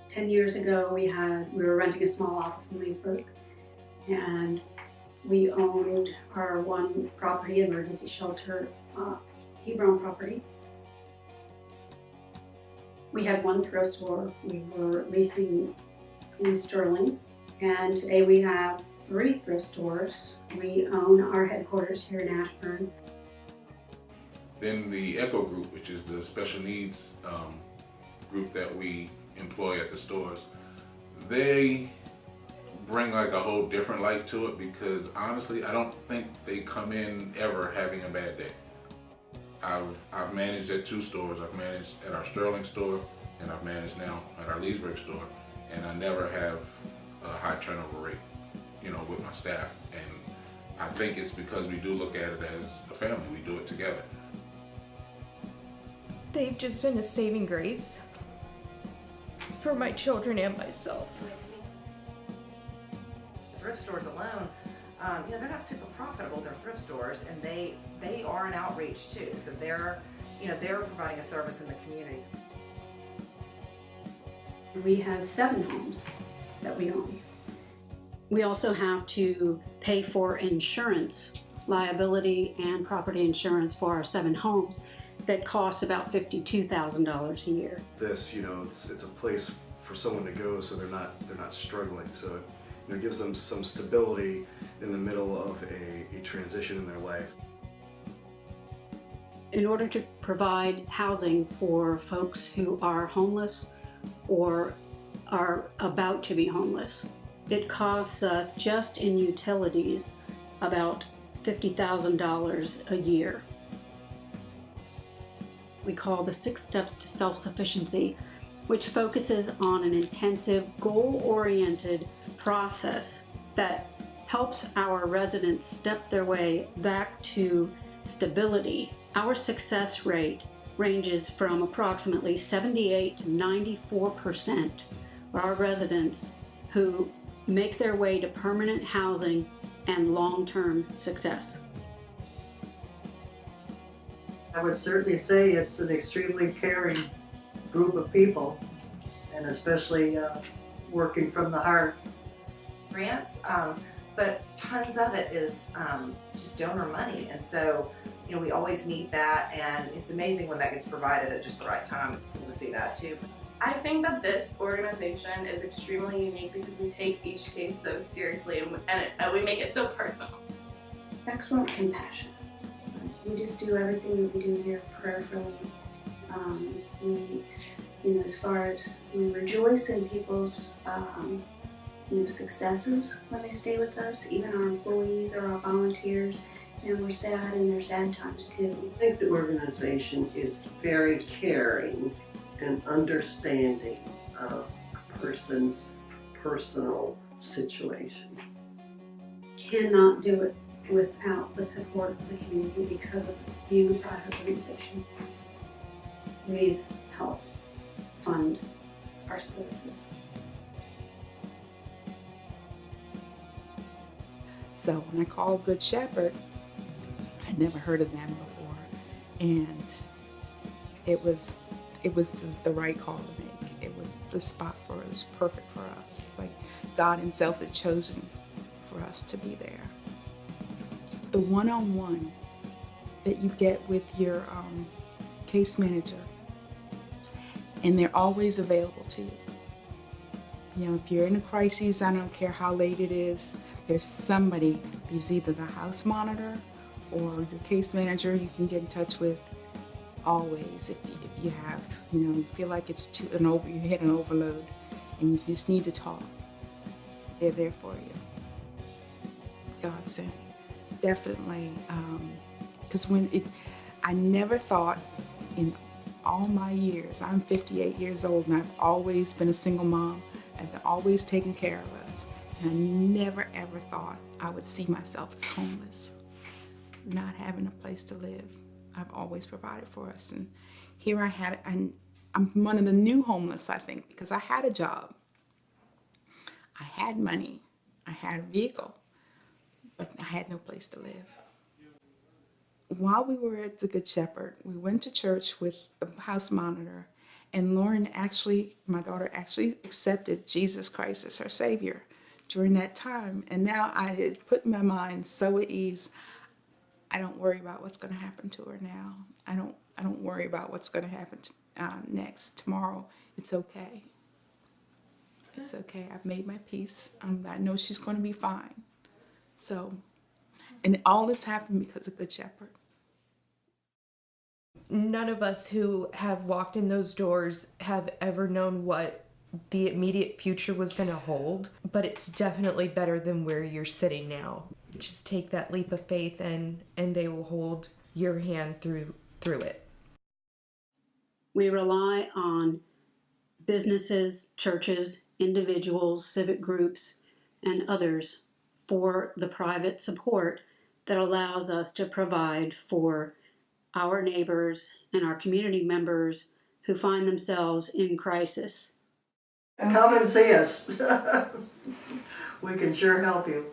10 years ago, we were renting a small office in Leesburg, and we owned our one property, emergency shelter, Hebron property. We had one thrift store. We were leasing in Sterling, and today we have 3 thrift stores. We own our headquarters here in Ashburn. Then the ECHO group, which is the special needs group that we employ at the stores, they bring like a whole different light to it, because honestly, I don't think they come in ever having a bad day. I've managed at 2 stores. I've managed at our Sterling store, and I've managed now at our Leesburg store, and I never have a high turnover rate, with my staff. And I think it's because we do look at it as a family. We do it together. They've just been a saving grace for my children and myself. Thrift stores alone, they're not super profitable. They're thrift stores, and they are an outreach too. So they're providing a service in the community. We have 7 homes that we own. We also have to pay for insurance, liability and property insurance for our 7 homes that costs about $52,000 a year. This, it's a place for someone to go, so they're not struggling. So it gives them some stability in the middle of a transition in their life. In order to provide housing for folks who are homeless or are about to be homeless, it costs us just in utilities about $50,000 a year. We call the 6 steps to self-sufficiency, which focuses on an intensive, goal-oriented process that helps our residents step their way back to stability. Our success rate ranges from approximately 78 to 94% of our residents who make their way to permanent housing and long-term success. I would certainly say it's an extremely caring group of people, and especially working from the heart. Grants, but tons of it is just donor money, and so we always need that, and it's amazing when that gets provided at just the right time. It's cool to see that too. I think that this organization is extremely unique because we take each case so seriously, and we make it so personal. Excellent compassion. We just do everything that we do here prayerfully. As far as we rejoice in people's successes when they stay with us, even our employees or our volunteers, and we're sad in their sad times too. I think the organization is very caring and understanding of a person's personal situation. Cannot do it without the support of the community because of being a private organization. Please help fund our services. So when I called Good Shepherd, I'd never heard of them before, and it was the right call to make. It was the spot for us, perfect for us. Like God Himself had chosen for us to be there. The one-on-one that you get with your case manager, and they're always available to you. If you're in a crisis, I don't care how late it is, there's somebody, there's either the house monitor or your case manager you can get in touch with always. If you have, you feel like it's you hit an overload and you just need to talk, they're there for you. God sent. Definitely, because I never thought in all my years, I'm 58 years old and I've always been a single mom. I've always taken care of us. And I never ever thought I would see myself as homeless, not having a place to live. I've always provided for us. And here I'm one of the new homeless, I think, because I had a job. I had money. I had a vehicle. But I had no place to live. While we were at the Good Shepherd, we went to church with the house monitor, And Lauren actually, my daughter actually accepted Jesus Christ as her Savior during that time. And now I had put my mind so at ease. I don't worry about what's going to happen to her now. I don't worry about what's going to happen next, tomorrow. It's okay. It's okay. I've made my peace. I know she's going to be fine. So, and all this happened because of Good Shepherd. None of us who have walked in those doors have ever known what the immediate future was going to hold, but it's definitely better than where you're sitting now. Just take that leap of faith and they will hold your hand through it. We rely on businesses, churches, individuals, civic groups, and others for the private support that allows us to provide for our neighbors and our community members who find themselves in crisis. Come and see us. We can sure help you.